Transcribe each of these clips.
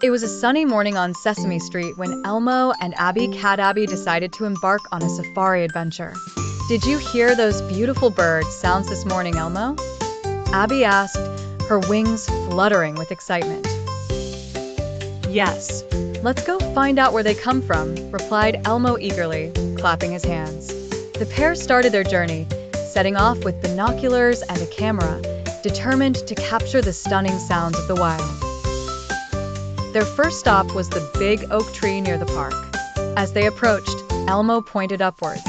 It was a sunny morning on Sesame Street when Elmo and Cat Abby decided to embark on a safari adventure. "Did you hear those beautiful bird sounds this morning, Elmo?" Abby asked, her wings fluttering with excitement. "Yes." "Let's go find out where they come from," replied Elmo eagerly, clapping his hands. The pair started their journey, setting off with binoculars and a camera, determined to capture the stunning sounds of the wild. Their first stop was the big oak tree near the park. As they approached, Elmo pointed upwards.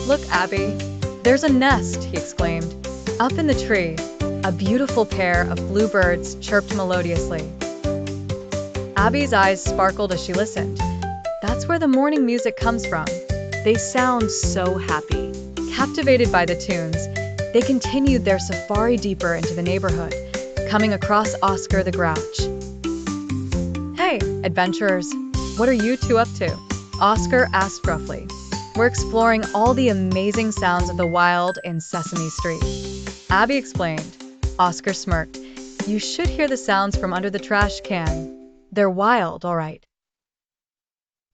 "Look, Abby, there's a nest," he exclaimed. Up in the tree, a beautiful pair of bluebirds chirped melodiously. Abby's eyes sparkled as she listened. That's where the morning music comes from. They sound so happy. Captivated by the tunes, they continued their safari deeper into the neighborhood, coming across Oscar the Grouch. "Hey, adventurers, what are you two up to?" Oscar asked gruffly. "We're exploring all the amazing sounds of the wild in Sesame Street," Abby explained. Oscar smirked. "You should hear the sounds from under the trash can. They're wild, all right."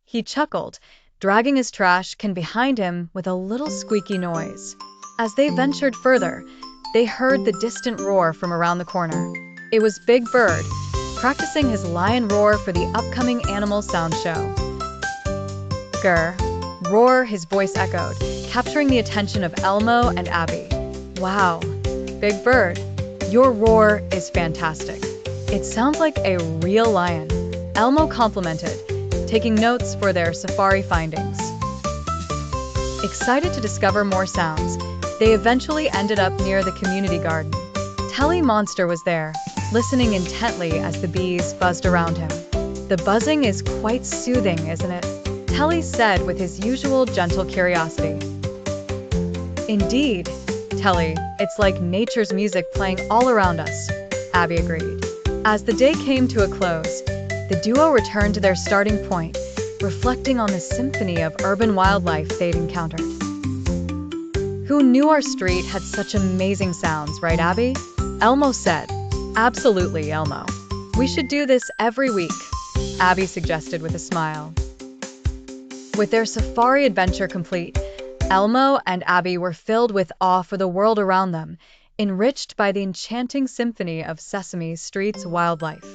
He chuckled, dragging his trash can behind him with a little squeaky noise. As they ventured further, they heard the distant roar from around the corner. It was Big Bird, practicing his lion roar for the upcoming animal sound show. "Grr, roar," his voice echoed, capturing the attention of Elmo and Abby. "Wow, Big Bird, your roar is fantastic. It sounds like a real lion," Elmo complimented, taking notes for their safari findings. Excited to discover more sounds, they eventually ended up near the community garden. Telly Monster was there, listening intently as the bees buzzed around him. "The buzzing is quite soothing, isn't it?" Telly said with his usual gentle curiosity. "Indeed, Telly, it's like nature's music playing all around us," Abby agreed. As the day came to a close, the duo returned to their starting point, reflecting on the symphony of urban wildlife they'd encountered. "Who knew our street had such amazing sounds, right, Abby?" Elmo said. "Absolutely, Elmo. We should do this every week," Abby suggested with a smile. With their safari adventure complete, Elmo and Abby were filled with awe for the world around them, enriched by the enchanting symphony of Sesame Street's wildlife.